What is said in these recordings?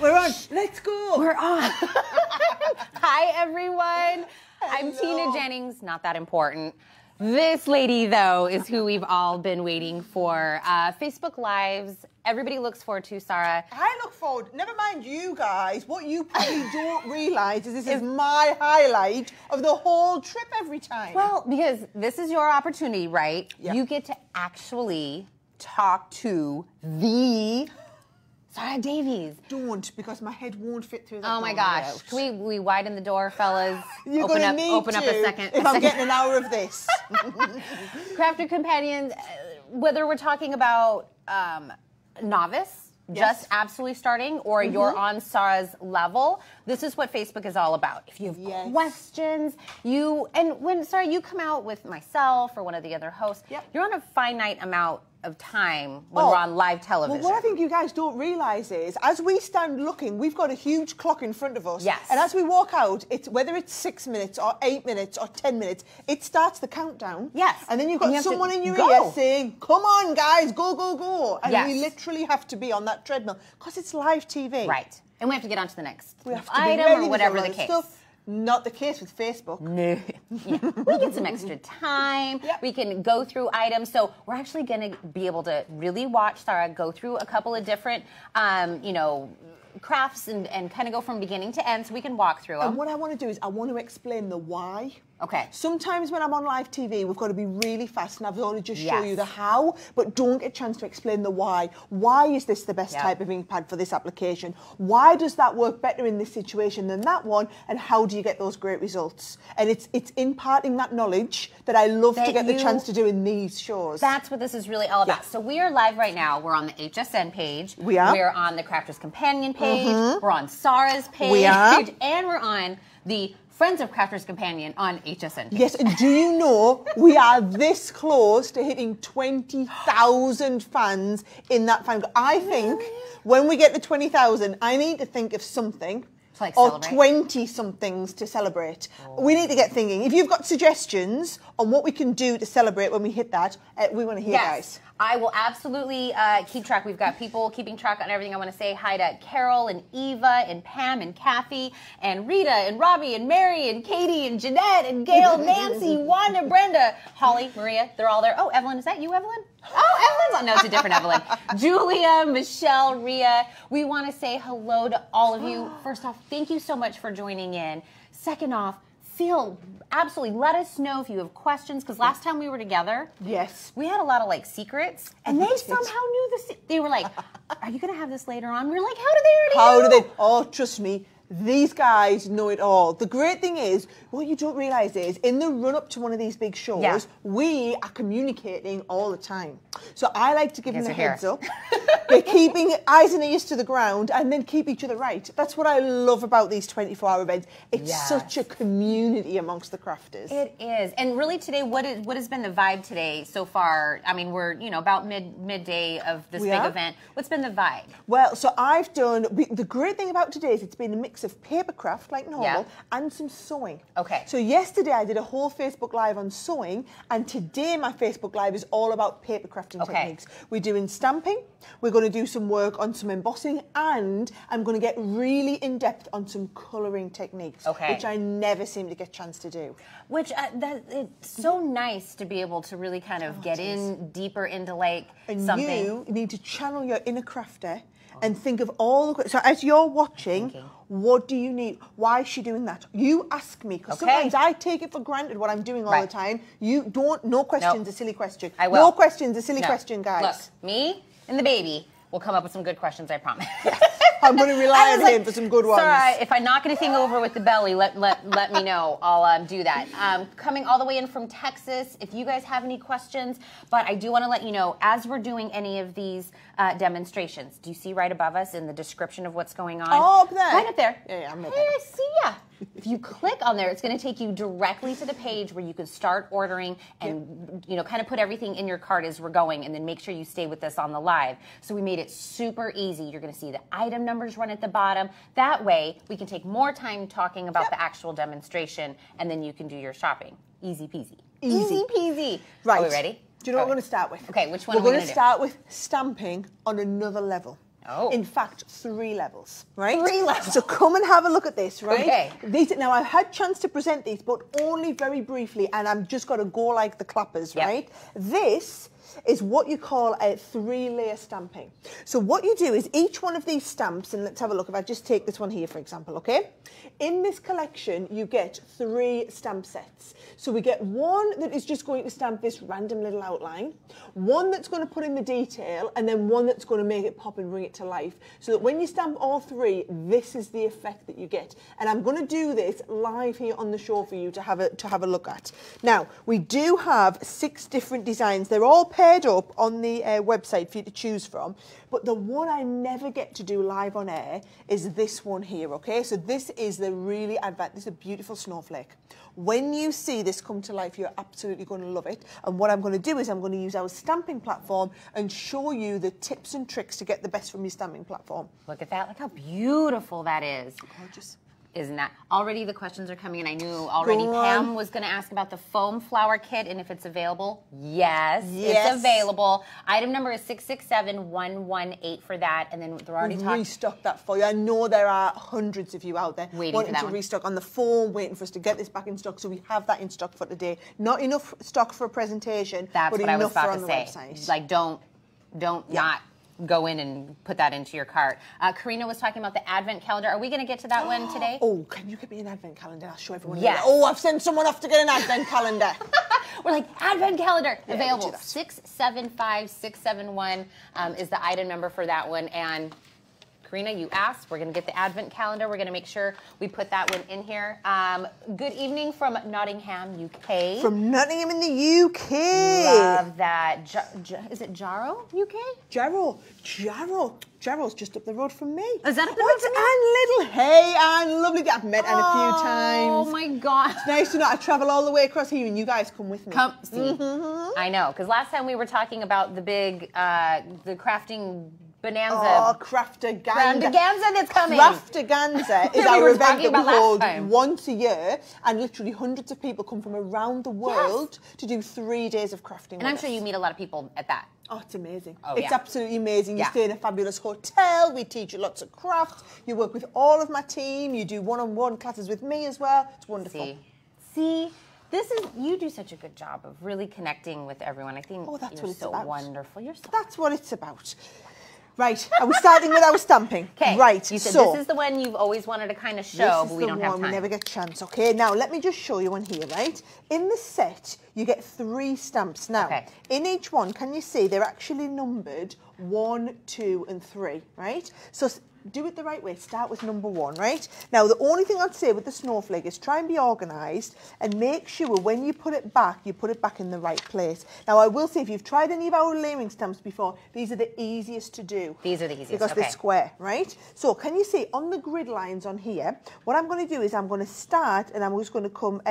We're on. Let's go. We're on. Hi, everyone. Hello. I'm Tina Jennings. Not that important. This lady, though, is who we've all been waiting for. Facebook Lives. Everybody looks forward to, Sara. I look forward. Never mind you guys. What you probably don't realise is this is my highlight of the whole trip every time. Well, because this is your opportunity, right? Yep. You get to actually talk to the Sara Davies. Don't, because my head won't fit through that. Oh my gosh. Can we widen the door, fellas? You're open gonna up, need open to up a second. if I'm getting an hour of this. Crafter companions, whether we're talking about novice, just absolutely starting, or you're on Sara's level, this is what Facebook is all about. If you have questions, when Sara, you come out with myself or one of the other hosts, you're on a finite amount of time when we're on live television. Well, what I think you guys don't realise is, as we stand looking, we've got a huge clock in front of us. Yes. And as we walk out, whether it's 6 minutes or 8 minutes or 10 minutes, it starts the countdown. Yes. And then you've got someone in your ear saying, come on, guys, go, go, go. And we literally have to be on that treadmill because it's live TV. Right. And we have to get on to the next item or whatever the case. Not the case with Facebook. No. We get some extra time. We can go through items. So we're actually going to be able to really watch Sara go through a couple of different, crafts and kind of go from beginning to end so we can walk through them. And what I want to do is I want to explain the why. Okay. Sometimes when I'm on live TV, we've got to be really fast and I've only just show you the how, but don't get a chance to explain the why. Why is this the best type of ink pad for this application? Why does that work better in this situation than that one? And how do you get those great results? And it's imparting that knowledge that I love to get the chance to do in these shows. That's what this is really all about. So we are live right now. We're on the HSN page. We are. We're on the Crafter's Companion page. We're on Sara's page. We are. And we're on the Friends of Crafter's Companion on HSN page. Yes, and do you know we are this close to hitting 20,000 fans in that fan club? I think when we get to 20,000, I need to think of something. Or 20-somethings to celebrate. We need to get thinking. If you've got suggestions on what we can do to celebrate when we hit that, we want to hear, guys. I will absolutely keep track. We've got people keeping track on everything. I want to say hi to Carol and Eva and Pam and Kathy and Rita and Robbie and Mary and Katie and Jeanette and Gail, Nancy, Wanda, Brenda, Holly, Maria. They're all there. Oh, Evelyn. Is that you, Evelyn? Oh, Evelyn's on. No, it's a different Evelyn. Julia, Michelle, Ria. We want to say hello to all of you. First off, thank you so much for joining in. Second off, absolutely let us know if you have questions, because last time we were together, we had a lot of secrets, and they somehow knew they were like, are you going to have this later on? We were like, how did they already know? Oh, trust me. These guys know it all. The great thing is, what you don't realise is, in the run-up to one of these big shows, we are communicating all the time. So I like to give them a heads up. They're keeping eyes and ears to the ground and then keep each other right. That's what I love about these 24-hour events. It's such a community amongst the crafters. It is. And really today, what has been the vibe today so far? I mean, we're, about midday of this big event. What's been the vibe? Well, so I've done, the great thing about today is it's been a mix of paper craft, like normal, and some sewing. Okay. So yesterday I did a whole Facebook Live on sewing, and today my Facebook Live is all about paper crafting techniques. We're doing stamping, we're going to do some work on some embossing, and I'm going to get really in-depth on some colouring techniques, which I never seem to get a chance to do. Which, it's so nice to be able to really kind of get in deeper into something. You need to channel your inner crafter and think of all the... So as you're watching, what do you need? Why is she doing that? You ask me, because sometimes I take it for granted what I'm doing all the time. You don't... No question's a silly question. I will. No question's a silly question, guys. Look, me and the baby will come up with some good questions, I promise. I'm going to rely on him for some good ones. Sorry, if I knock anything over with the belly, let me know. I'll do that. Coming all the way in from Texas, if you guys have any questions, but I do want to let you know, as we're doing any of these demonstrations, do you see right above us in the description of what's going on? Oh, up there. Right up there. Yeah, I'm hey, I see ya. If you click on there, it's going to take you directly to the page where you can start ordering and kind of put everything in your cart as we're going, and then make sure you stay with us on the live. So we made it super easy. You're going to see the item numbers run at the bottom. That way, we can take more time talking about the actual demonstration, and then you can do your shopping. Easy peasy. Easy peasy. Right. Are we ready? Do you know what we're going to start with? Okay, which one we're going to start with stamping on another level. Oh. In fact, 3 levels, right? 3 levels. So come and have a look at this, right? Okay. Now, I've had chance to present these, but only very briefly, and I'm just got to go like the clappers, right? This is what you a 3-layer stamping. So what you do is each one of these stamps, and let's have a look, if I just take this one here, for example, okay? In this collection, you get 3 stamp sets. So we get one that is just going to stamp this random little outline, one that's going to put in the detail, and then one that's going to make it pop and bring it to life. So that when you stamp all 3, this is the effect that you get. And I'm going to do this live here on the show for you to have a look at. Now, we do have 6 different designs. They're all paired up on the website for you to choose from. But the one I never get to do live on air is this one here, okay? So this is the really advanced, this is a beautiful snowflake. When you see this come to life, you're absolutely going to love it. And what I'm going to do is I'm going to use our stamping platform and show you the tips and tricks to get the best from your stamping platform. Look at that. Look how beautiful that is. Gorgeous. Isn't that? Already the questions are coming in. I knew already Pam was going to ask about the foam flower kit and if it's available. Yes, it's available. Item number is 667118 for that. And then they're already talking. Restock that for you. I know there are hundreds of you out there wanting to restock on the foam, waiting for us to get this back in stock. So we have that in stock for today. Not enough stock for a presentation, That's but what I was enough for about on to the say. website. Like, don't not go in and put that into your cart. Karina was talking about the advent calendar. Are we going to get to that one today? Oh, can you get me an advent calendar? I'll show everyone. Yes. Oh, I've sent someone off to get an advent calendar. We're like, advent calendar available. We'll do that. 675671 is the item number for that one. And Karina, you asked. We're going to get the advent calendar. We're going to make sure we put that one in here. Good evening from Nottingham, UK. From Nottingham in the UK. Love that. Is it Jarrow, UK? Jarrow's just up the road from me. Is that up the road from you? Anne Little. Hey, Anne. Lovely to have met Anne a few times. Oh, my God. It's nice to know. I travel all the way across here and you guys come with me. Come, see. I know, because last time we were talking about the big, the crafting bonanza. Oh, Craftaganza that's coming. Craftaganza is our event that we hold time. once a year, and literally hundreds of people come from around the world to do 3 days of crafting. And I'm sure you meet a lot of people at that. Oh, it's amazing. Oh, it's absolutely amazing. You stay in a fabulous hotel. We teach you lots of crafts. You work with all of my team. You do one-on-one classes with me as well. It's wonderful. See, you do such a good job of really connecting with everyone. I think that's you're what it's so about. Wonderful. You're so That's what it's about. Right, are we starting with our stamping? Okay. Right, you said so this is the one you've always wanted to kind of show, but we don't have time. We never get a chance. Okay, now let me just show you one here, right? In the set, you get 3 stamps. Now, in each one, can you see they're actually numbered 1, 2, and 3, right? So do it the right way. Start with number 1, right? Now, the only thing I'd say with the snowflake is try and be organised and make sure when you put it back in the right place. Now, I will say, if you've tried any of our layering stamps before, these are the easiest to do. These are the easiest, because they're square, right? So, can you see on the grid lines on here, what I'm going to do is I'm going to start and I'm just going to come...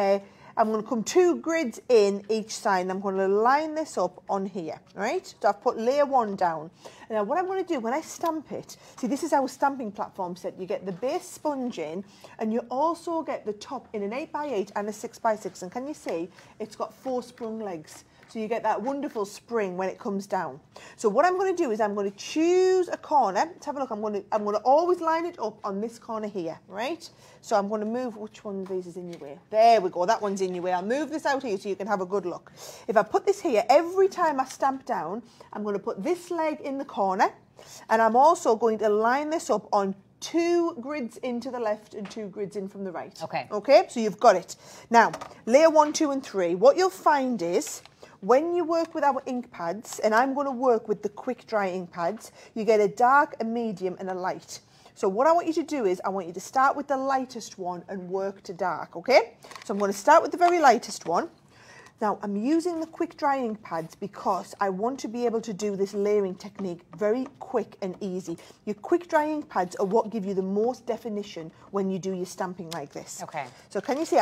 I'm going to come 2 grids in each side and I'm going to line this up on here, right? So I've put layer 1 down. And now what I'm going to do when I stamp it, see this is our stamping platform set. You get the base sponge in and you also get the top in an 8x8 and a 6x6. And can you see it's got 4 sprung legs. So you get that wonderful spring when it comes down. So what I'm going to do is I'm going to choose a corner. Let's have a look. I'm going to always line it up on this corner here, right? So I'm going to move, which one of these is in your way? There we go, that one's in your way. I'll move this out here so you can have a good look. If I put this here, every time I stamp down, I'm going to put this leg in the corner, and I'm also going to line this up on 2 grids into the left and 2 grids in from the right. Okay. Okay, so you've got it. Now, layer 1, 2, and 3, what you'll find is, when you work with our ink pads, and I'm going to work with the quick dry ink pads, you get a dark, a medium, and a light. So what I want you to do is I want you to start with the lightest one and work to dark, okay? So I'm going to start with the very lightest one. Now, I'm using the quick dry ink pads because I want to be able to do this layering technique very quick and easy. Your quick dry ink pads are what give you the most definition when you do your stamping like this. Okay. So can you see,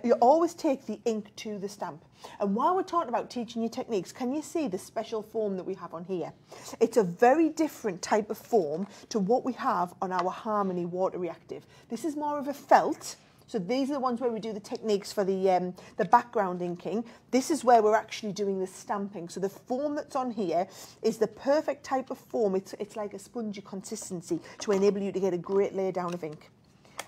you always take the ink to the stamp. And while we're talking about teaching you techniques, can you see the special foam that we have on here? It's a very different type of foam to what we have on our Harmony Water Reactive. This is more of a felt. So these are the ones where we do the techniques for the background inking. This is where we're actually doing the stamping. So the foam that's on here is the perfect type of foam. It's like a spongy consistency to enable you to get a great layer down of ink.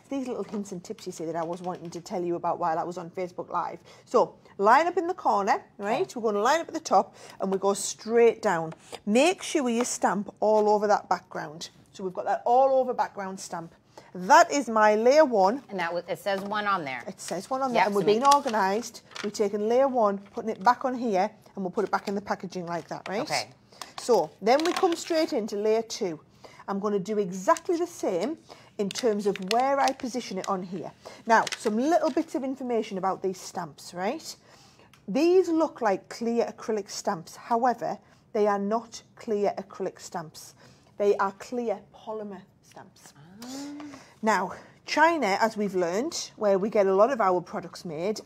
These little hints and tips you see that I was wanting to tell you about while I was on Facebook Live. So line up in the corner, right? We're going to line up at the top and we go straight down. Make sure you stamp all over that background. So we've got that all over background stamp. That is my layer 1. And it says 1 on there. It says 1 on there, and we're being organised. We're taking layer 1, putting it back on here, and we'll put it back in the packaging like that, right? Okay. So then we come straight into layer 2. I'm going to do exactly the same in terms of where I position it on here. Now, some little bits of information about these stamps, right? These look like clear acrylic stamps. However, they are not clear acrylic stamps. They are clear polymer stamps. Now, China, as we've learned, where we get a lot of our products made,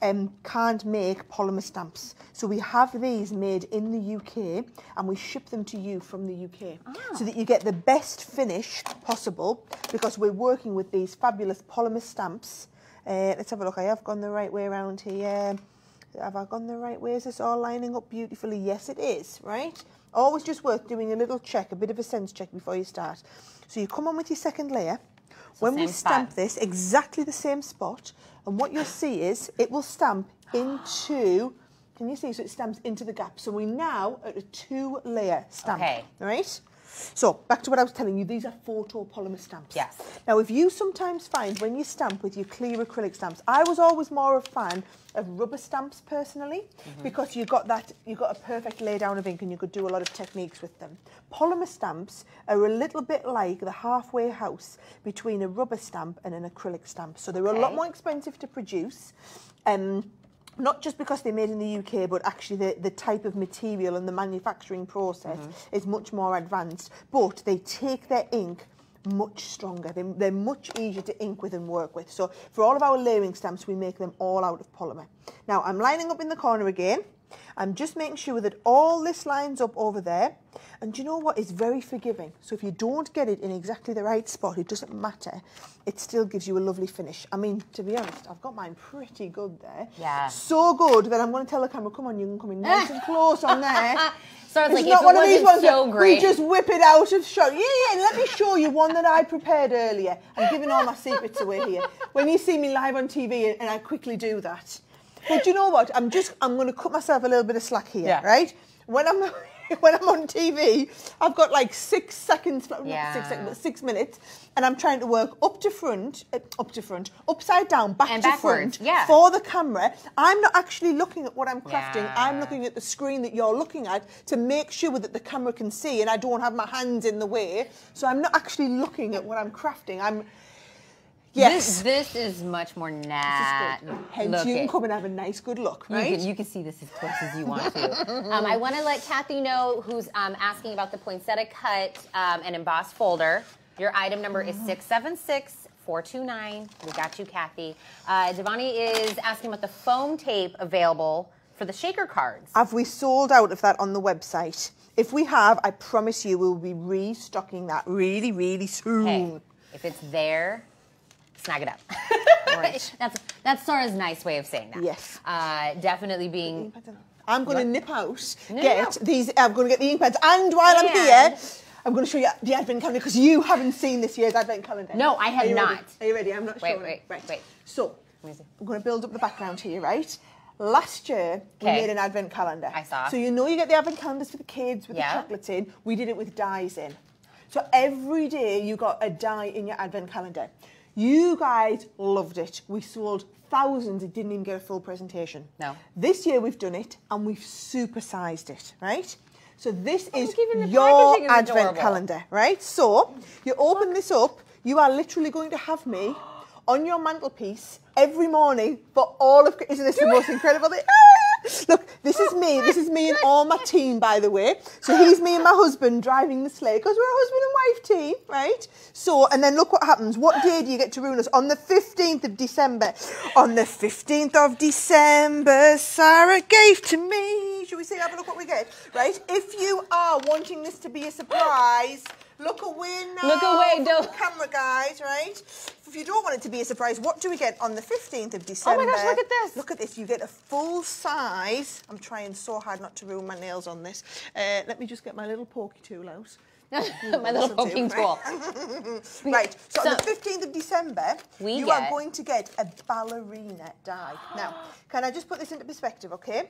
can't make polymer stamps. So we have these made in the UK and we ship them to you from the UK so that you get the best finish possible, because we're working with these fabulous polymer stamps. Let's have a look. I have gone the right way around here. Have I gone the right way? Is this all lining up beautifully? Yes, it is, right? Always just worth doing a little check, a bit of a sense check before you start. So you come on with your second layer. When we stamp this, exactly the same spot, and what you'll see is it will stamp into, can you see? So it stamps into the gap. So we're now at a 2-layer stamp, right? So back to what I was telling you, these are photopolymer stamps. Yes. Now, if you sometimes find when you stamp with your clear acrylic stamps, I was always more a fan of rubber stamps personally, because you got a perfect lay down of ink and you could do a lot of techniques with them. Polymer stamps are a little bit like the halfway house between a rubber stamp and an acrylic stamp. So they're a lot more expensive to produce. Not just because they're made in the UK, but actually the type of material and the manufacturing process is much more advanced. But they take their ink much stronger. They're much easier to ink with and work with. So for all of our layering stamps, we make them all out of polymer. Now, I'm lining up in the corner again. I'm just making sure that all this lines up over there. And do you know what? It's very forgiving. So if you don't get it in exactly the right spot, it doesn't matter. It still gives you a lovely finish. I mean, to be honest, I've got mine pretty good there. Yeah. So good that I'm going to tell the camera, come on, you can come in nice and close on there. So it's like, not one of these ones so that great. we just whip it out of shot. Yeah, let me show you one that I prepared earlier. I'm giving all my secrets away here. When you see me live on TV and I quickly do that. But you know what? I'm going to cut myself a little bit of slack here, right? When I'm on TV, I've got like 6 seconds, not 6 seconds, but 6 minutes, and I'm trying to work up to front, upside down, back to front, for the camera. I'm not actually looking at what I'm crafting. I'm looking at the screen that you're looking at to make sure that the camera can see and I don't have my hands in the way. So I'm not actually looking at what I'm crafting. Yes. This is much more nat. Hence, you can come and have a nice, good look, right? You can see this as close as you want to. I want to let Kathy know, who's asking about the poinsettia cut and embossed folder. Your item number is 676429. We got you, Kathy. Devani is asking about the foam tape available for the shaker cards. Have we sold out of that on the website? If we have, I promise you we'll be restocking that really, really soon. Hey, if it's there, snag it up. Right. That's Sara's nice way of saying that. Yes. Definitely being... I'm going to nip out, I'm going to get the ink pads, and while I'm here, I'm going to show you the advent calendar, because you haven't seen this year's advent calendar. No, I have not. Ready? Are you ready? I'm not sure. Wait. So, I'm going to build up the background here, right? Last year, we made an advent calendar. I saw. So you know you get the advent calendars for the kids with the chocolates in. We did it with dies in. So every day you got a die in your advent calendar. You guys loved it. We sold thousands. It didn't even get a full presentation. No. This year we've done it and we've supersized it, right? So this is your advent calendar, right? So you open this up. You are literally going to have me on your mantelpiece every morning for all of... Isn't this the most incredible thing? Look, this is me and all my team, by the way. So here's me and my husband driving the sleigh, because we're a husband and wife team, right? So, and then look what happens. What day do you get to ruin us? On the 15th of December. On the 15th of December, Sara gave to me. Should we see? Have a look what we get, right? If you are wanting this to be a surprise, look away now. Look away, don't. From the camera, guys, right? If you don't want it to be a surprise, what do we get on the 15th of December? Oh my gosh, look at this. Look at this. You get a full size. I'm trying so hard not to ruin my nails on this. Let me just get my little pokey tool out. My little poking tool. Right, so on the 15th of December, you are going to get a ballerina die. Now, can I just put this into perspective, okay?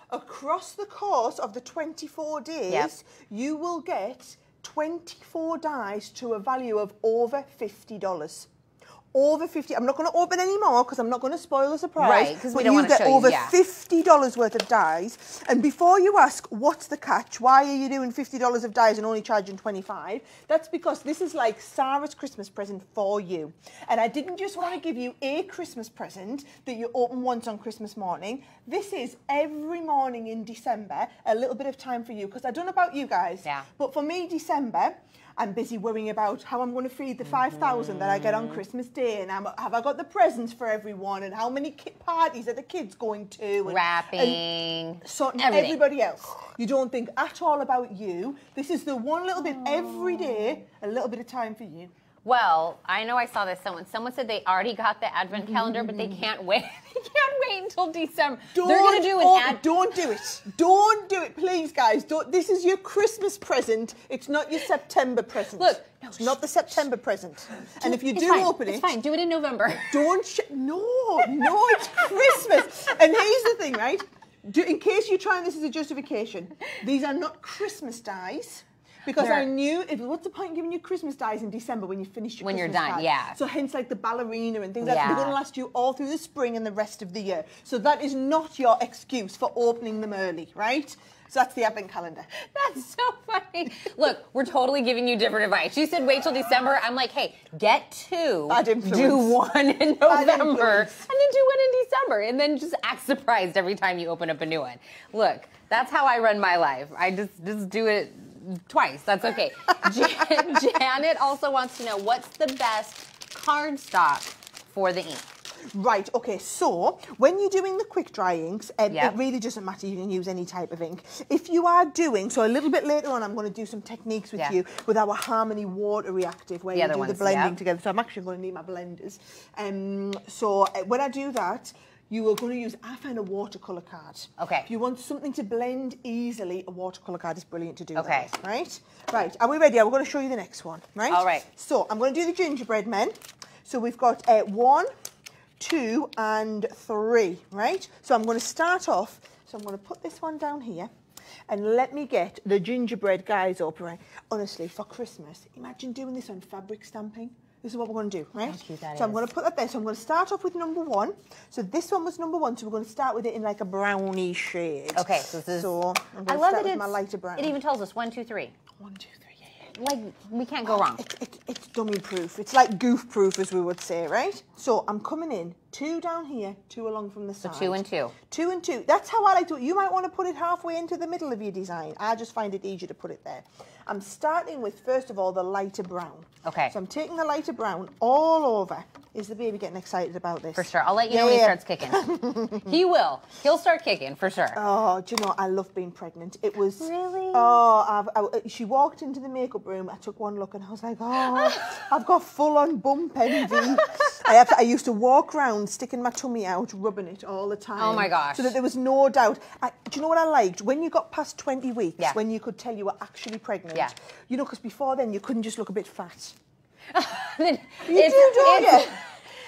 Across the course of the 24 days, you will get 24 dies to a value of over $50. Over 50. I'm not going to open any more because I'm not going to spoil the surprise. Right, because we don't want to show you. You get over $50 worth of dies. And before you ask, what's the catch? Why are you doing $50 of dies and only charging 25? That's because this is like Sarah's Christmas present for you. And I didn't just want to give you a Christmas present that you open once on Christmas morning. This is every morning in December, a little bit of time for you. Because I don't know about you guys, but for me, December, I'm busy worrying about how I'm going to feed the 5,000 that I get on Christmas Day, and have I got the presents for everyone, and how many parties are the kids going to, and wrapping, and sorting everybody else. You don't think at all about you. This is the one little bit every day, a little bit of time for you. Well, I know I saw this. Someone said they already got the advent calendar, but they can't wait. They can't wait until December. They're going to do an Don't do it. Don't do it, please, guys. Don't. This is your Christmas present. It's not your September present. Look, no, it's not the September present. And if you do open it, it's fine. Do it in November. Don't. No, it's Christmas. And here's the thing, right? In case you're trying this as a justification, these are not Christmas dies. Because I knew, what's the point in giving you Christmas dies in December when you finish your Christmas you're done, So hence like the ballerina and things like that, they're going to last you all through the spring and the rest of the year. So that is not your excuse for opening them early, right? So that's the advent calendar. That's so funny. Look, we're totally giving you different advice. She said wait till December. I'm like, hey, get two. Do one in November, and then do one in December, and then just act surprised every time you open up a new one. Look, that's how I run my life. I just do it twice. That's okay. Janet also wants to know, what's the best cardstock for the ink? Right, okay, so when you're doing the quick dry inks, it really doesn't matter, you can use any type of ink. If you are doing, so a little bit later on I'm going to do some techniques with you with our Harmony Water Reactive where you do the blending together, so I'm actually going to need my blenders. So when I do that, you are going to use, I find a watercolour card. Okay. If you want something to blend easily, a watercolour card is brilliant to do that with, right? Right, are we ready? We're going to show you the next one, right? All right. So I'm going to do the gingerbread men. So we've got 1, 2 and 3, right? So I'm going to start off, so I'm going to put this one down here and let me get the gingerbread guys up, right? Honestly, for Christmas, imagine doing this on fabric stamping. This is what we're going to do, right? How cute that is. So I'm going to put that there. So I'm going to start off with number 1. So this one was number 1, so we're going to start with it in like a browny shade. Okay, so this is... So I'm going I to love start that with my lighter brown. It even tells us 1, 2, 3. 1, 2, 3. Like, we can't go wrong. It's dummy proof. It's like goof proof, as we would say, right? So I'm coming in 2 down here, 2 along from the side. So 2 and 2. 2 and 2. That's how I like to do it. You might want to put it halfway into the middle of your design. I just find it easier to put it there. I'm starting with, first of all, the lighter brown. Okay. So I'm taking the lighter brown all over. Is the baby getting excited about this? For sure. I'll let you know when he starts kicking. He will. He'll start kicking, for sure. Oh, do you know, I love being pregnant. It was... Really? Oh, she walked into the makeup room. I took one look and I was like, oh, I've got full-on bump envy. I used to walk around sticking my tummy out, rubbing it all the time. Oh, my gosh. So that there was no doubt. Do you know what I liked? When you got past 20 weeks, when you could tell you were actually pregnant. Yeah. You know, because before then you couldn't just look a bit fat. You do, don't you?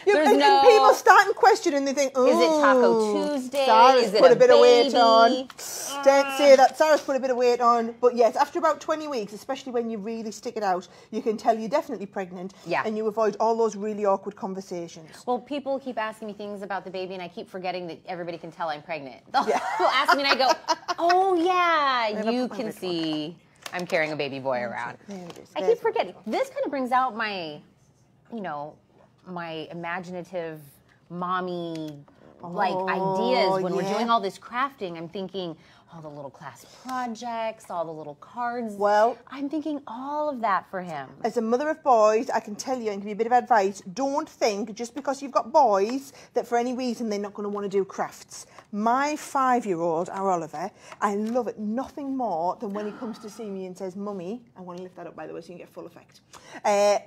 And people start and question and they think, oh, is it Taco Tuesday? Sarah's is it put a bit baby? of weight on. Don't say that. Sarah's put a bit of weight on. But yes, after about 20 weeks, especially when you really stick it out, you can tell you're definitely pregnant. Yeah. And you avoid all those really awkward conversations. Well, people keep asking me things about the baby and I keep forgetting that everybody can tell I'm pregnant. They'll ask me and I go, oh yeah, you can see I'm carrying a baby boy around. There it is. I keep forgetting. This kind of brings out my, you know, my imaginative mommy like ideas when we're doing all this crafting. I'm thinking, all the little class projects, all the little cards. Well, I'm thinking all of that for him. As a mother of boys, I can tell you and give you a bit of advice. Don't think just because you've got boys that for any reason they're not going to want to do crafts. My 5-year-old, our Oliver, I love it nothing more than when he comes to see me and says, Mummy, I want to lift that up by the way so you can get full effect.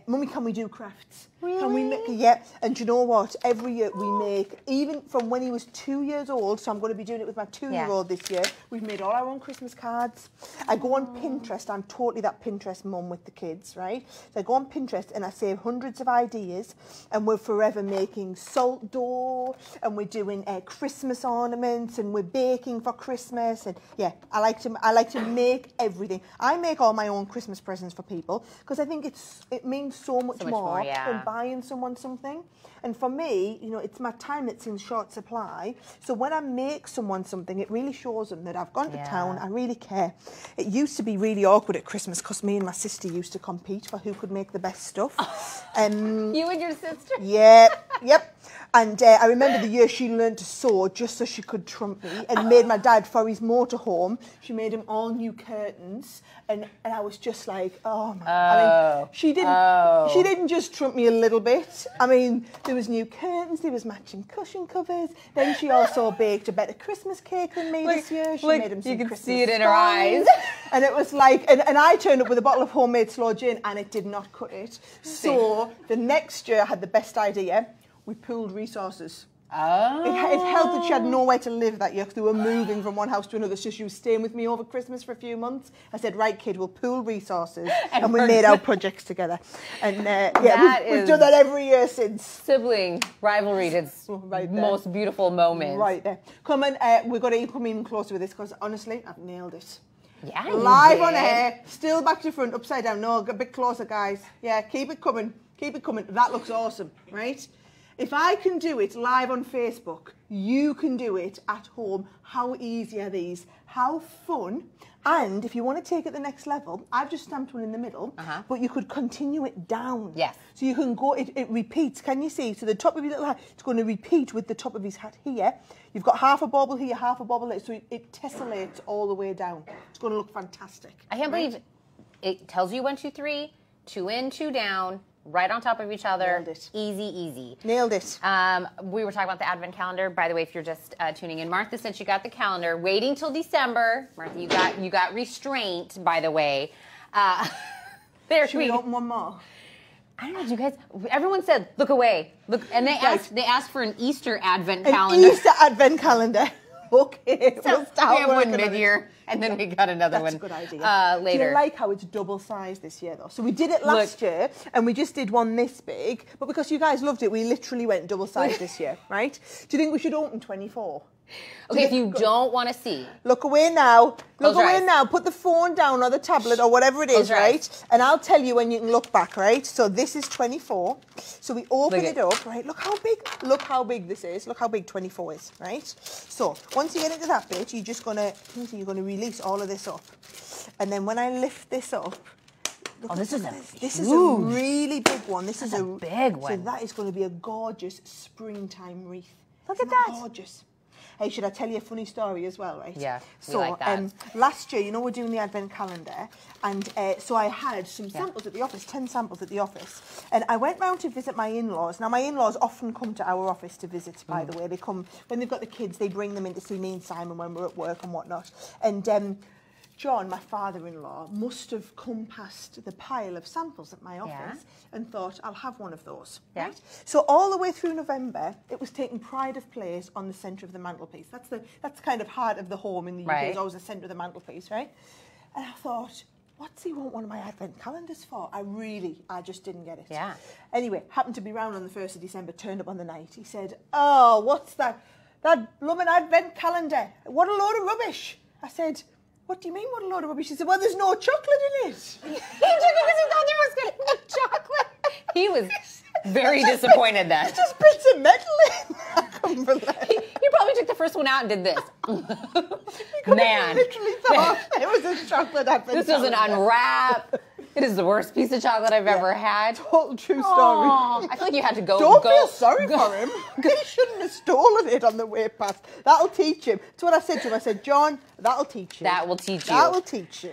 Mummy, can we do crafts? Really? Can we make, yeah. And do you know what? Every year we make, even from when he was 2 years old, so I'm going to be doing it with my 2-year-old this year, we've made all our own Christmas cards. I go on Pinterest. I'm totally that Pinterest mum with the kids, right? So I go on Pinterest and I save hundreds of ideas, and we're forever making salt dough, and we're doing Christmas ornaments, and we're baking for Christmas. And yeah, I like to make everything. I make all my own Christmas presents for people because I think it means so much more than buying someone something. And for me, you know, it's my time that's in short supply. So when I make someone something, it really shows them that I've gone to town, I really care. It used to be really awkward at Christmas because me and my sister used to compete for who could make the best stuff. You and your sister? Yeah, yep. And I remember the year she learned to sew just so she could trump me, and made my dad, for his motorhome, she made him all new curtains, and I was just like, oh my, I mean, she didn't just trump me a little bit. I mean, there was new curtains, there was matching cushion covers, then she also baked a better Christmas cake than me this year. She made him some you could Christmas see it in her eyes. And it was like, and I turned up with a bottle of homemade sloe gin, and it did not cut it. So the next year I had the best idea. We pooled resources. Oh. It helped that she had nowhere to live that year because they were moving from one house to another. So she was staying with me over Christmas for a few months. I said, right, kid, we'll pool resources. And we made our projects together. And we've done that every year since. Sibling rivalry, its most beautiful moment. Right there. Come on, we've got to come even closer with this because honestly, I've nailed it. Yeah, live on air, still back to front, upside down. No, a bit closer, guys. Yeah, keep it coming. Keep it coming. That looks awesome, right? If I can do it live on Facebook, you can do it at home. How easy are these? How fun? And if you want to take it the next level, I've just stamped one in the middle, but you could continue it down. Yes. So you can go, it repeats. Can you see? So the top of your little hat, it's going to repeat with the top of his hat here. You've got half a bobble here, half a bobble there. So it tessellates all the way down. It's going to look fantastic. I can't believe it tells you 1, 2, 3, 2 in, 2 down. Right on top of each other. Nailed it. Easy, easy. Nailed it. We were talking about the advent calendar. By the way, if you're just tuning in, Martha said she got the calendar. Waiting till December. Martha, you got restraint, by the way. Should we open one more? I don't know, you guys. Everyone said, look away. Look, and they asked for an Easter advent calendar. An Easter advent calendar. Okay, so we'll start. We have one mid-year, and then we got another one. That's a good idea. Later. Do you like how it's double sized this year, though? So we did it last year, and we just did one this big. But because you guys loved it, we literally went double sized this year, right? Do you think we should open 24? Okay, if you don't want to see. Look away now. Look away now. Put the phone down or the tablet or whatever it is, right? And I'll tell you when you can look back, right? So this is 24. So we open it up, right? Look how big this is. Look how big 24 is, right? So once you get into that bit, you're just gonna release all of this up. And then when I lift this up, this is a really big one. This is a big one. So that is going to be a gorgeous springtime wreath. Look at that. Gorgeous. Hey, should I tell you a funny story as well, right? Yeah, we like that. Last year, you know, we're doing the advent calendar, and so I had some samples at the office, 10 samples at the office, and I went round to visit my in-laws. Now, my in-laws often come to our office to visit, by the way. They come, when they've got the kids, they bring them in to see me and Simon when we're at work and whatnot. And John, my father-in-law, must have come past the pile of samples at my office and thought, I'll have one of those. Yeah. Right? So all the way through November, it was taking pride of place on the centre of the mantelpiece. That's the kind of heart of the home in the UK, is always the centre of the mantelpiece, right? And I thought, what's he want one of my advent calendars for? I just didn't get it. Yeah. Anyway, happened to be round on the 1st of December, turned up on the night. He said, oh, what's that? That blooming advent calendar. What a load of rubbish. I said, what do you mean, what a load of rubbish? She said, well, there's no chocolate in it. He took it because he thought there was going to be chocolate. He was very disappointed then. There's just bits of metal in. I couldn't believe it. He probably took the first one out and did this. Man. He literally thought it was a chocolate advent This was an unwrap. It is the worst piece of chocolate I've ever had. Total true story. I feel like you had to go. Don't feel sorry for him. He shouldn't have stolen it on the way past. That'll teach him. That's what I said to him. I said, John, that'll teach you. That will teach you. That will teach you.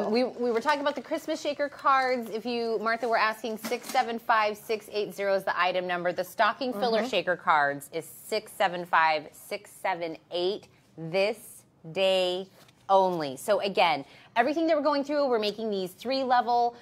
We were talking about the Christmas shaker cards. If you, Martha, were asking 675680 is the item number. The stocking filler shaker cards is 675678 this day only. So again, everything that we're going through, we're making these 3-level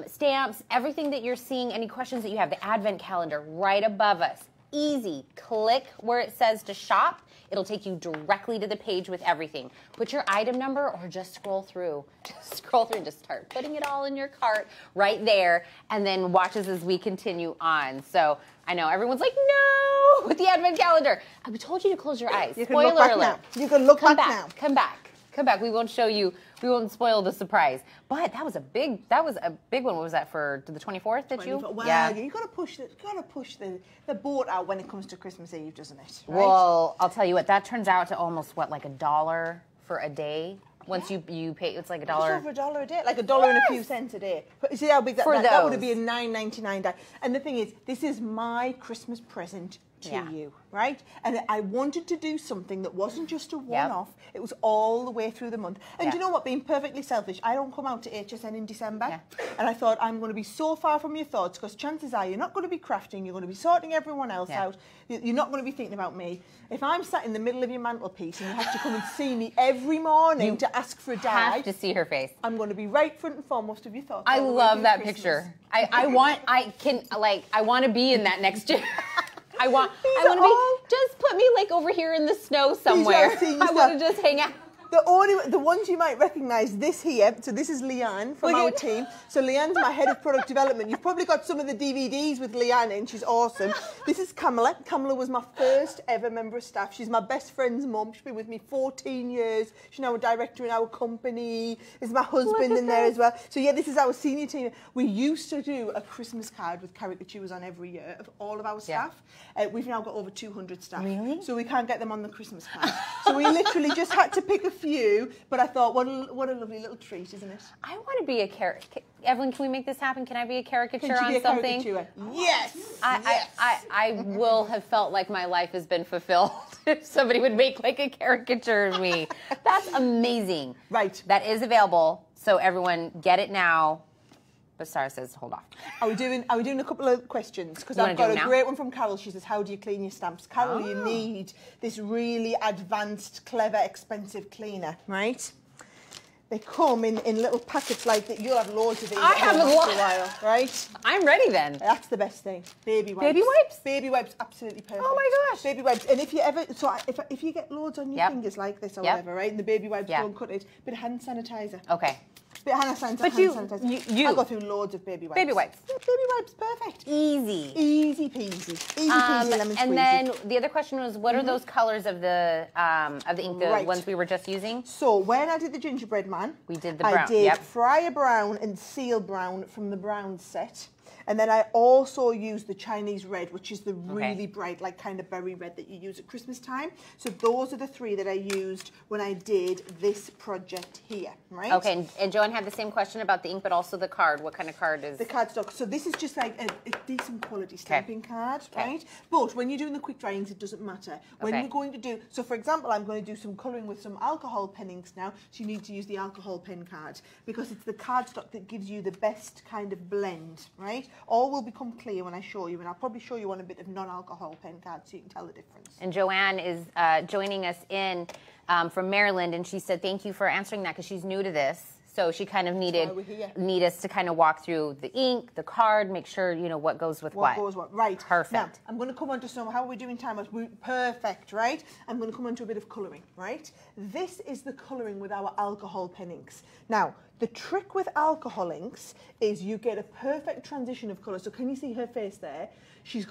stamps. Everything that you're seeing, any questions that you have, the advent calendar right above us. Easy. Click where it says to shop. It'll take you directly to the page with everything. Put your item number or just scroll through. Just scroll through and just start putting it all in your cart right there, and then watch us as we continue on. So I know everyone's like, no, with the advent calendar. I told you to close your eyes. You can look back now. You can look back now. Come back. Come back. We won't show you. We won't spoil the surprise. But that was a big one. What was that for the 24th that you? Well, yeah. You got to push the boat out when it comes to Christmas Eve, doesn't it? Right? Well, I'll tell you what. That turns out to almost like $1 for a day. Once you pay, it's like $1. It's over $1 a day, like $1 and a few cents a day. But you see how big that would be a $9.99 day. And the thing is, this is my Christmas present to you, right? And I wanted to do something that wasn't just a one-off. It was all the way through the month. And you know what? Being perfectly selfish, I don't come out to HSN in December. And I thought, I'm going to be so far from your thoughts, because chances are you're not going to be crafting, you're going to be sorting everyone else out. You're not going to be thinking about me. If I'm sat in the middle of your mantelpiece and you have to come and see me every morning to ask for a die, I have to see her face. I'm going to be right front and foremost of your thoughts. I love that picture. I want to be in that next year. I want to be, just put me like over here in the snow somewhere. I want to just hang out. The ones you might recognise, this here, so this is Leanne from our team. So Leanne's my head of product development. You've probably got some of the DVDs with Leanne in, she's awesome. This is Kamala. Kamala was my first ever member of staff. She's my best friend's mum. She's been with me 14 years. She's now a director in our company. There's my husband in there as well. So yeah, this is our senior team. We used to do a Christmas card with caricatures on every year of all of our staff. We've now got over 200 staff. Really? So we can't get them on the Christmas card. So we literally just had to pick a few, but I thought, what a lovely little treat, isn't it? I want to be a caricature. Evelyn, can we make this happen? Can I be a caricature on something? Yes. I will have felt like my life has been fulfilled if somebody would make like a caricature of me. That's amazing. Right. That is available, so everyone get it now. But Sara says, hold off. Are we doing a couple of questions? Because I've got a great one from Carol. She says, how do you clean your stamps? Carol, you need this really advanced, clever, expensive cleaner, right? They come in little packets like that. You'll have loads of these. I have a lot. While, right? I'm ready then. That's the best thing. Baby wipes. Baby wipes? Baby wipes, absolutely perfect. Oh my gosh. Baby wipes. And if you ever, if you get loads on your fingers like this or whatever, right? And the baby wipes don't cut it, bit of hand sanitizer. Okay. Bit of hand sanitizer. I go through loads of baby wipes. Baby wipes. Yeah, baby wipes, perfect. Easy. Easy peasy. Easy peasy lemon squeezy. And then the other question was, what are those colors of the ink, the ones we were just using? So when I did the gingerbread man, we did the brown. I did Friar Brown and Seal Brown from the brown set. And then I also used the Chinese red, which is the really bright, like kind of berry red that you use at Christmas time. So those are the three that I used when I did this project here, right? Okay, and Joanne had the same question about the ink, but also the card. What kind of card is? The cardstock. So this is just like a decent quality stamping card, right? But when you're doing the quick dryings, it doesn't matter. When you're going to do, so for example, I'm going to do some colouring with some alcohol pen inks now, so you need to use the alcohol pen card because it's the cardstock that gives you the best kind of blend, right? All will become clear when I show you, and I'll probably show you on a bit of non-alcohol pen card so you can tell the difference. And Joanne is joining us in from Maryland, and she said thank you for answering that because she's new to this. So she kind of need us to kind of walk through the ink, the card, make sure you know what goes with what. What goes what, right. Perfect. Now, I'm going to come on to some, how are we doing time? Perfect, right? I'm going to come on to a bit of colouring, right? This is the colouring with our alcohol pen inks. Now, the trick with alcohol inks is you get a perfect transition of colour. So can you see her face there? She's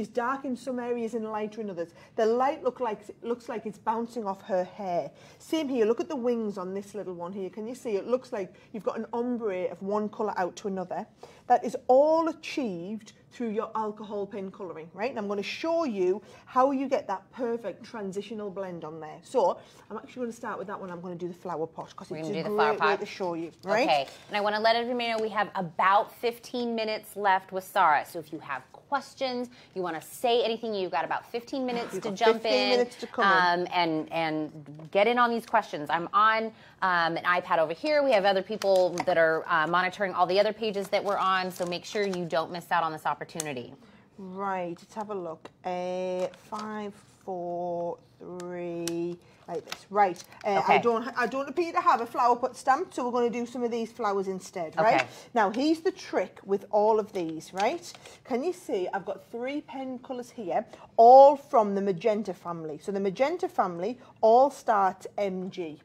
dark in some areas and lighter in others. The light looks like it's bouncing off her hair. Same here. Look at the wings on this little one here. Can you see? It looks like you've got an ombre of one colour out to another. That is all achieved through your alcohol pen colouring, right? And I'm going to show you how you get that perfect transitional blend on there. So I'm actually going to start with that one. I'm going to do the flower pot because it's a great way to show you, right? Okay, and I want to let everybody know we have about 15 minutes left with Sara. So if you have questions, you want to say anything, you've got about 15 minutes to jump in, and get in on these questions. I'm on an iPad over here. We have other people that are monitoring all the other pages that we're on, so make sure you don't miss out on this opportunity. Right, let's have a look. 5, 4, 3, like this. Right, okay. I don't appear to have a flower pot stamp, so we're going to do some of these flowers instead, right? Okay. Now, here's the trick with all of these, right? Can you see I've got 3 pen colours here, all from the magenta family. So the magenta family all start MG.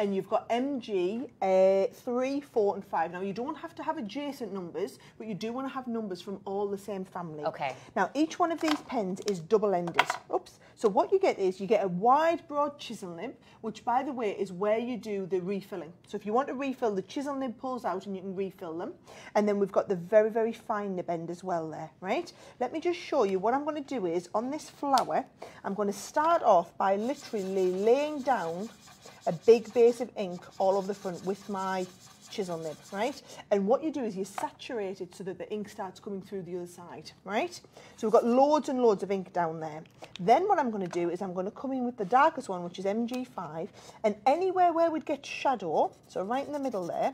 And you've got MG 3, 4, and 5. Now, you don't have to have adjacent numbers, but you do want to have numbers from all the same family. Okay. Now, each one of these pens is double-ended. Oops. So what you get is you get a wide, broad chisel nib, which, by the way, is where you do the refilling. So if you want to refill, the chisel nib pulls out and you can refill them. And then we've got the very, very fine nib end as well there, right? Let me just show you what I'm going to do is, on this flower, I'm going to start off by literally laying down a big base of ink all over the front with my chisel nib, right? And what you do is you saturate it so that the ink starts coming through the other side, right? So we've got loads and loads of ink down there. Then what I'm going to do is I'm going to come in with the darkest one, which is MG5, and anywhere where we'd get shadow, so right in the middle there,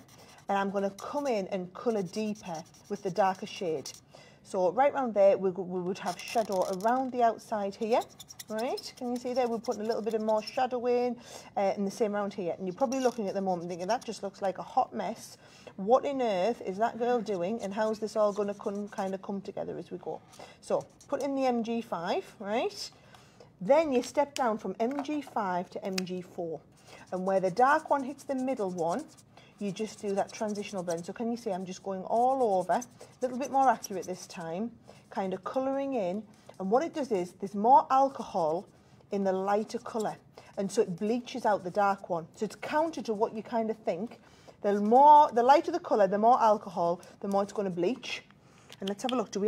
and I'm going to come in and colour deeper with the darker shade. So right around there, we would have shadow around the outside here, right? Can you see there? We're putting a little bit of more shadow in, and the same around here. And you're probably looking at the moment thinking, that just looks like a hot mess. What on earth is that girl doing, and how's this all going to kind of come together as we go? So put in the MG5, right? Then you step down from MG5 to MG4. And where the dark one hits the middle one, you just do that transitional blend. So can you see I'm just going all over, a little bit more accurate this time, kind of colouring in. And what it does is there's more alcohol in the lighter colour. And so it bleaches out the dark one. So it's counter to what you kind of think. The lighter the colour, the more alcohol, the more it's going to bleach. And let's have a look. Do we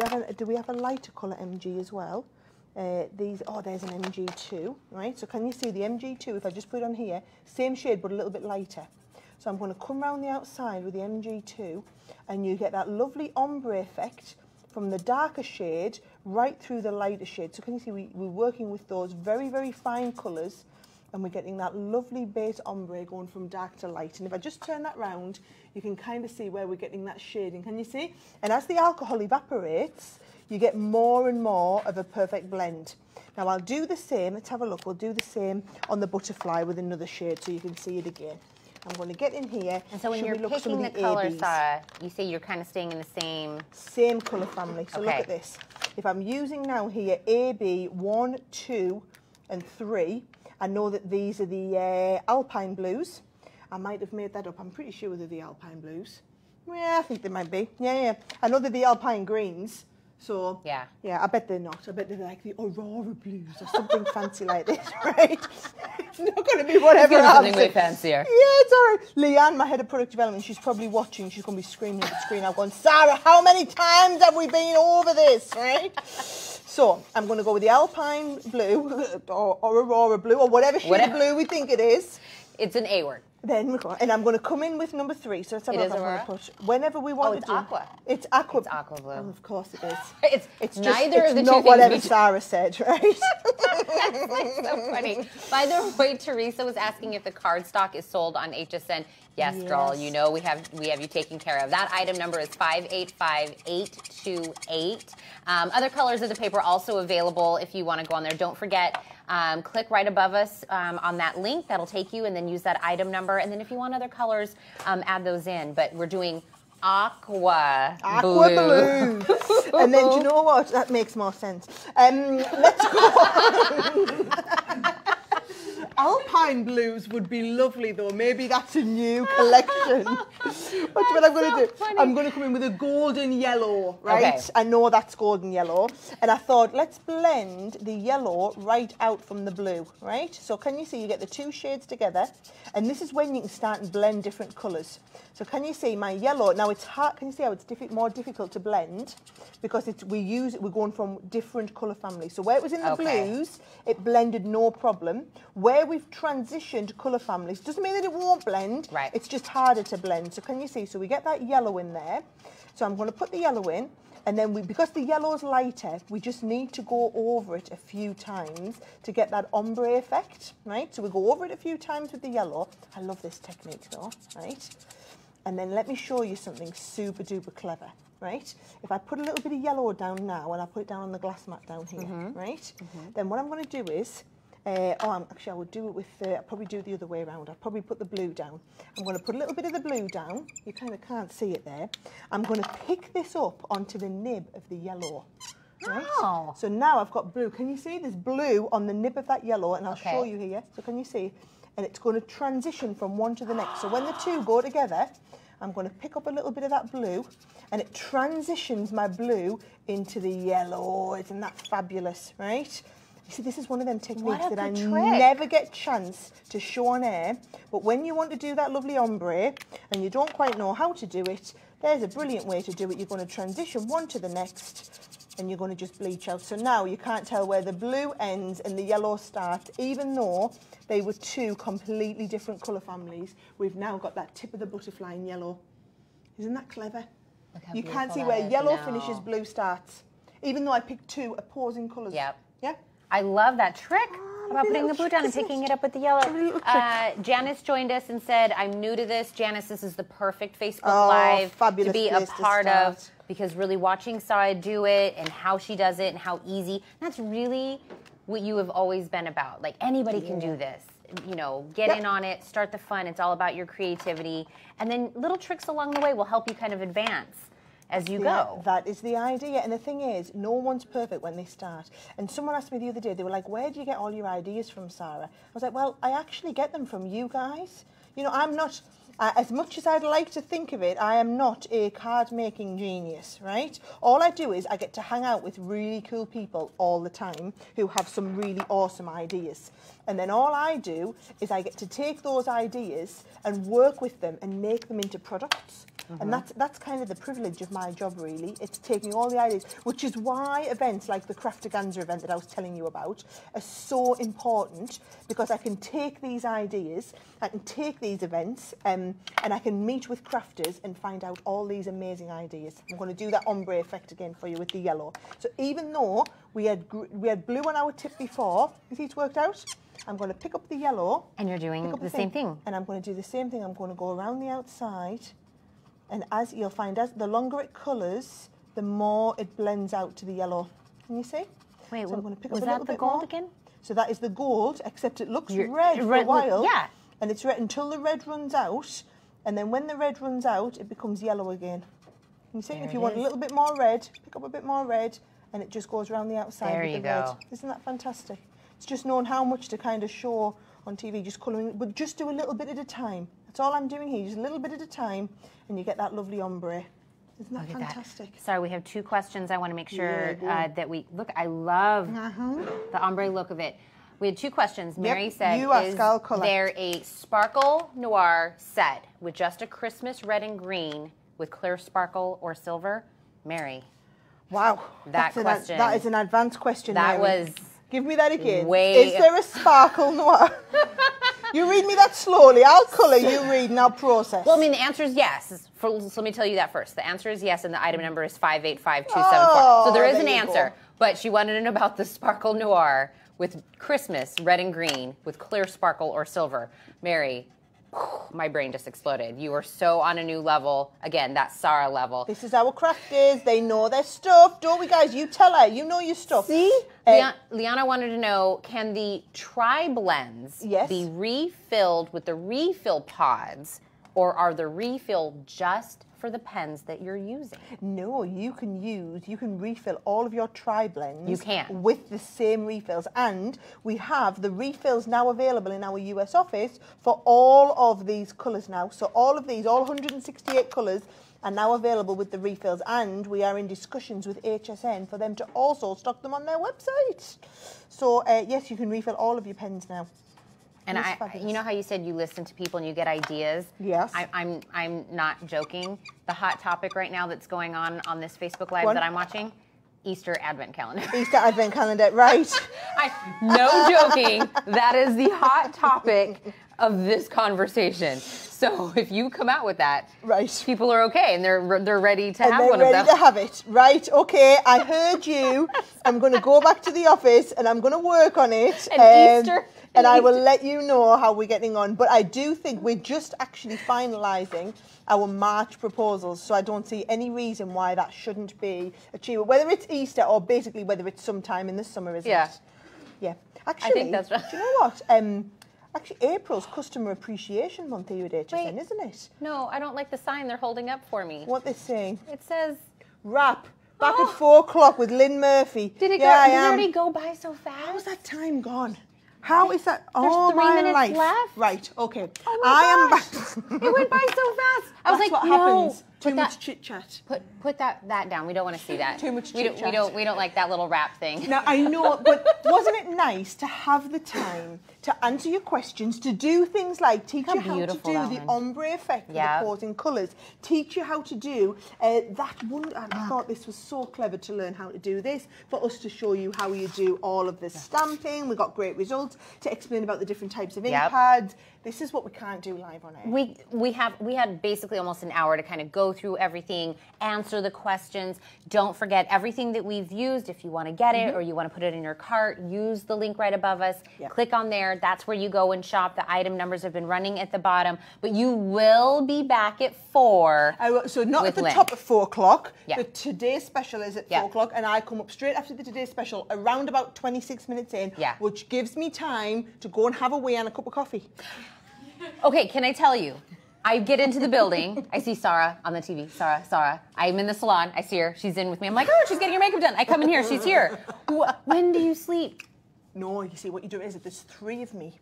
have a lighter colour MG as well? There's an MG2, right? So can you see the MG2, if I just put it on here, same shade but a little bit lighter. So I'm going to come around the outside with the MG2 and you get that lovely ombre effect from the darker shade right through the lighter shade. So can you see we're working with those very, very fine colours and we're getting that lovely base ombre going from dark to light. And if I just turn that round, you can kind of see where we're getting that shading. Can you see? And as the alcohol evaporates, you get more and more of a perfect blend. Now I'll do the same. Let's have a look. We'll do the same on the butterfly with another shade so you can see it again. I'm going to get in here. And so when you're picking the colours, Sara, you say you're kind of staying in the same colour family. So look at this. If I'm using now here AB 1, 2, and 3, I know that these are the Alpine blues. I might have made that up. I'm pretty sure they're the Alpine blues. Yeah, I think they might be. Yeah. I know they're the Alpine greens. So, yeah, I bet they're not. I bet they're like the Aurora blues or something fancy like this, right? It's not going to be whatever else. Something way fancier. Yeah, it's all right. Leanne, my head of product development, she's probably watching. She's going to be screaming at the screen. I'm going, Sara, how many times have we been over this, right? So I'm going to go with the Alpine blue or Aurora blue or whatever shade of blue we think it is. It's an A word. Then we're going, and I'm going to come in with number 3. So let's have a look. I'm going to put whenever we want to do. Aqua. It's aqua. It's aqua blue. Oh, of course it is. It's neither of the two things. It's not whatever Sara said, right? That's like so funny. By the way, Teresa was asking if the cardstock is sold on HSN. Yes, girl. You know we have you taken care of. That item number is 585828. Other colors of the paper also available if you want to go on there. Don't forget. Click right above us on that link. That'll take you, and then use that item number. And then if you want other colors, add those in. But we're doing aqua blue. And then, do you know what? That makes more sense. Let's go. Alpine blues would be lovely, though. Maybe that's a new collection. What I'm going to do? Funny. I'm going to come in with a golden yellow, right? Okay. I know that's golden yellow. And I thought, let's blend the yellow right out from the blue, right? So can you see you get the 2 shades together? And this is when you can start and blend different colours. So can you see my yellow? Now it's hard. Can you see how it's more difficult to blend? because we're going from different colour families. So where it was in the blues, it blended no problem. Where we've transitioned colour families, doesn't mean that it won't blend. Right. It's just harder to blend. So can you see? So we get that yellow in there. So I'm going to put the yellow in. And then because the yellow's lighter, we just need to go over it a few times to get that ombre effect, right? So we go over it a few times with the yellow. I love this technique though, right? And then let me show you something super duper clever, right? If I put a little bit of yellow down now, and I put it down on the glass mat down here, right? Then what I'm going to do is, actually I would do it with, I'll probably do it the other way around. I'll probably put the blue down. I'm going to put a little bit of the blue down. You kind of can't see it there. I'm going to pick this up onto the nib of the yellow. Right? Oh. So now I've got blue. Can you see? There's blue on the nib of that yellow, and I'll show you here. So can you see? And it's going to transition from one to the next. So when the two go together, I'm going to pick up a little bit of that blue, and it transitions my blue into the yellow. Isn't that fabulous, right? You see, this is one of them techniques that I never get a chance to show on air. But when you want to do that lovely ombre and you don't quite know how to do it, there's a brilliant way to do it. You're going to transition one to the next and you're going to just bleach out. So now you can't tell where the blue ends and the yellow starts, even though they were two completely different colour families. We've now got that tip of the butterfly in yellow. Isn't that clever? You can't see where yellow finishes, blue starts, even though I picked two opposing colours. Yep. Yeah? I love that trick about putting the blue down and picking it up with the yellow. Janice joined us and said, I'm new to this. Janice, this is the perfect Facebook Live to be a part of, because really watching Sara do it and how she does it and how easy. That's really what you have always been about. Like, anybody can do this. You know, get in on it, start the fun. It's all about your creativity. And then little tricks along the way will help you kind of advance as you go. That is the idea. And the thing is, no one's perfect when they start. And someone asked me the other day, they were like, where do you get all your ideas from, Sara? I was like, well, I actually get them from you guys. You know, I'm not, as much as I'd like to think of it, I am not a card-making genius, right? All I do is I get to hang out with really cool people all the time who have some really awesome ideas. And then all I do is I get to take those ideas and work with them and make them into products. And that's kind of the privilege of my job, really. It's taking all the ideas, which is why events like the Craftaganza event that I was telling you about are so important, because I can take these ideas, I can take these events, and I can meet with crafters and find out all these amazing ideas. I'm going to do that ombre effect again for you with the yellow. So even though we had blue on our tip before, you see it's worked out? I'm going to pick up the yellow. And you're doing the same thing. And I'm going to do the same thing. I'm going to go around the outside. And as you'll find, as the longer it colours, the more it blends out to the yellow. Can you see? Wait, so I'm going to pick was up a that little the bit gold more. again? So that is the gold, except it looks red for a while. Yeah. And it's red until the red runs out. And then when the red runs out, it becomes yellow again. Can you see? If you want a little bit more red, pick up a bit more red, and it just goes around the outside there with you the go. red. Isn't that fantastic? It's just knowing how much to kind of show on TV, just colouring, but just do a little bit at a time. That's all I'm doing here, just a little bit at a time, and you get that lovely ombre. Isn't that fantastic? Sorry, we have two questions. I want to make sure that we look. I love the ombre look of it. We had two questions. Mary said, is there a sparkle noir set with just a Christmas red and green with clear sparkle or silver? Mary. Wow. That question. That is an advanced question, That Mary. was... Give me that again. Way... Is there a sparkle noir? You read me that slowly. I'll colour, you read, and I'll process. Well, I mean, the answer is yes. So let me tell you that first. The answer is yes, and the item number is 585274. So there is an answer. But she wanted to know about the sparkle noir with Christmas red and green with clear sparkle or silver. Mary, my brain just exploded. You are so on a new level. Again, that Sara level. This is our crafters. They know their stuff. Don't we, guys? You tell her. You know your stuff. See? Liana wanted to know, can the tri-blends be refilled with the refill pods, or are the refill just for the pens that you're using? No, you can refill all of your tri-blends. You can. With the same refills. And we have the refills now available in our US office for all of these colours now. So all of these, all 168 colours, are now available with the refills, and we are in discussions with HSN for them to also stock them on their website. So yes, you can refill all of your pens now. And you know how you said you listen to people and you get ideas? Yes. I'm not joking. The hot topic right now that's going on this Facebook Live that I'm watching Easter Advent calendar. Easter Advent calendar, right. No joking, that is the hot topic of this conversation. So if you come out with that, right, people are okay and they're ready to have one of them. They're ready to have it, right? Okay, I heard you. I'm going to go back to the office and I'm going to work on it. And I will let you know how we're getting on. But I do think we're just actually finalising our March proposals, so I don't see any reason why that shouldn't be achievable. Whether it's Easter or basically whether it's sometime in the summer, isn't it? Yeah. Actually, I think that's right. Do you know what? Actually, April's Customer Appreciation Month here at HSN, isn't it? No, I don't like the sign they're holding up for me. What they're saying? It says... Wrap. Back at 4 o'clock with Lynn Murphy. Did it already go by so fast? How's that time gone? How is that? There's 3 minutes left. Right, okay. Oh my gosh. It went by so fast. I was like, what no. happens. Too much chit chat. Put that down. We don't want to see that. Too much chit chat. We don't like that little rap thing. Now I know, but wasn't it nice to have the time to answer your questions, to do things like teach you how to do the ombre effect with the opposing colours, teach you how to do that one. I thought this was so clever to learn how to do this, for us to show you how you do all of the stamping. We got great results to explain about the different types of ink pads. This is what we can't do live on air. We had basically almost an hour to kind of go through everything, answer the questions. Don't forget everything that we've used. If you want to get it or you want to put it in your cart, use the link right above us. Click on there. That's where you go and shop. The item numbers have been running at the bottom, but you will be back at 4. So not at the top at 4 o'clock. Yeah. The Today Special is at 4 o'clock, and I come up straight after the Today Special, around about 26 minutes in, which gives me time to go and have a wee and a cup of coffee. Okay, can I tell you? I get into the building. I see Sara on the TV. Sara. I'm in the salon. I see her. She's in with me. I'm like, oh, she's getting her makeup done. I come in here. She's here. When do you sleep? No, you see, what you do is there's 3 of me.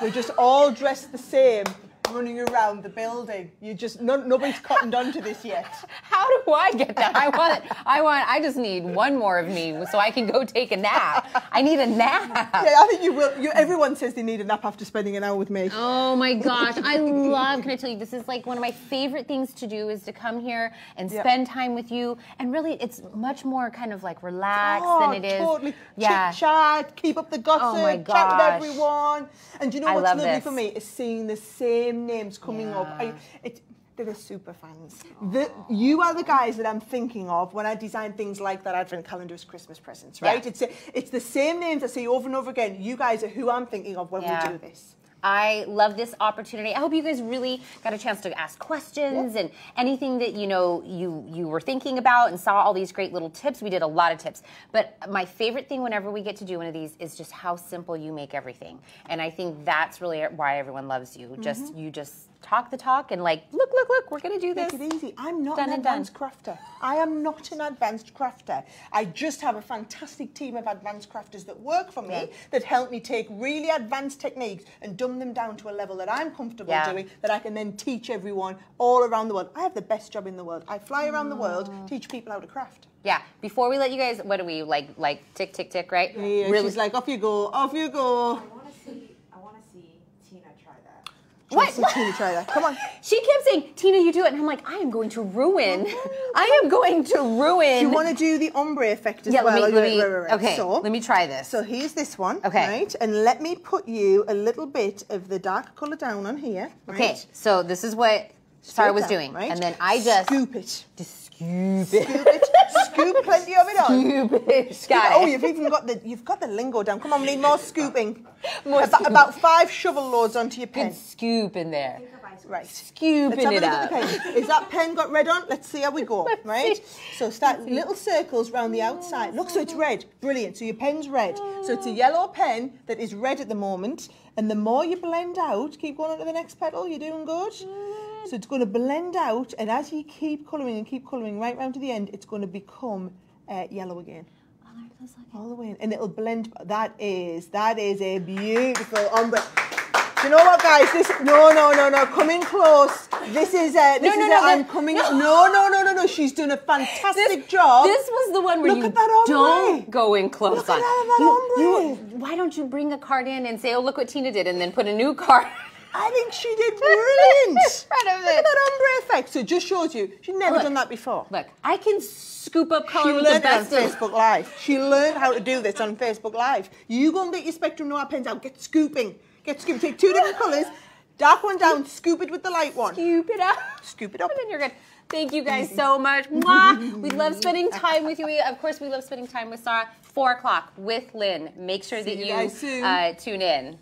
We're just all dressed the same, running around the building. You just nobody's cottoned onto this yet. How do I get that? I just need one more of me so I can go take a nap. I need a nap. Yeah, I think you will. Everyone says they need a nap after spending an hour with me. Oh my gosh, can I tell you, this is like one of my favorite things to do, is to come here and spend time with you. And really, it's much more kind of like relaxed than it is. Totally. Chit chat, keep up the gossip, chat with everyone. And do you know what's lovely for me is seeing the same names coming up. They're the super fans. You are the guys that I'm thinking of when I design things like that Advent calendar as Christmas presents, right? It's the same names I see over and over again. You guys are who I'm thinking of when we do this. I love this opportunity. I hope you guys really got a chance to ask questions and anything that you were thinking about and saw all these great little tips. We did a lot of tips. But my favorite thing whenever we get to do one of these is just how simple you make everything. And I think that's really why everyone loves you. You just talk the talk and like, look, we're going to do this. Make it easy. I'm not an advanced crafter. I am not an advanced crafter. I just have a fantastic team of advanced crafters that work for me, that help me take really advanced techniques and dumb them down to a level that I'm comfortable doing, that I can then teach everyone all around the world. I have the best job in the world. I fly around the world, teach people how to craft. Yeah. Before we let you guys, what do we like tick, tick, tick, right? Yeah, really? She's like, off you go, off you go. I want to see Tina try that. What? Tina, try that. Come on. She kept saying, Tina, you do it. And I'm like, I am going to ruin. I am going to ruin. Do you want to do the ombre effect as well? Okay, so, let me try this. So here's this one. Okay. Right? And let me put you a little bit of the dark colour down on here. Right? Okay, so this is what Sara was doing. Right? And then I just... Scoop it. Just scoop it. Scoop it. Scoop plenty of it on. Scoop it. Scoop it. Oh, you've even got the lingo down. Come on, we need more scooping. About 5 shovel loads onto your pen. Good scoop in there. Right. Scooping it up. Is that pen got red on? Let's see how we go. Right? So start little circles around the outside. Look, so it's red. Brilliant. So your pen's red. So it's a yellow pen that is red at the moment. And the more you blend out, keep going on to the next petal. You're doing good. So it's going to blend out, and as you keep colouring right round to the end, it's going to become yellow again. All the way in. And it'll blend. That is a beautiful ombre. Do you know what, guys? No. Come in close. I'm coming. No. She's done a fantastic job. This was the one where don't go in close on. Look at that ombre. Why don't you bring a card in and say, oh, look what Tina did, and then put a new card. I think she did brilliant. Proud of Look it. at that ombre effect. So it just shows you she's never done that before. Look, I can scoop up color She with the learned it on best of. Facebook Live. She learned how to do this on Facebook Live. You go and get your Spectrum Noir pens out. Get scooping. Get scooping. Take 2 different colours. Dark one down. Scoop it with the light one. Scoop it up. Scoop it up. And then you're good. Thank you guys so much. Mwah. We love spending time with you. Of course, we love spending time with Sara. 4 o'clock with Lynn. Make sure that you guys soon. Tune in.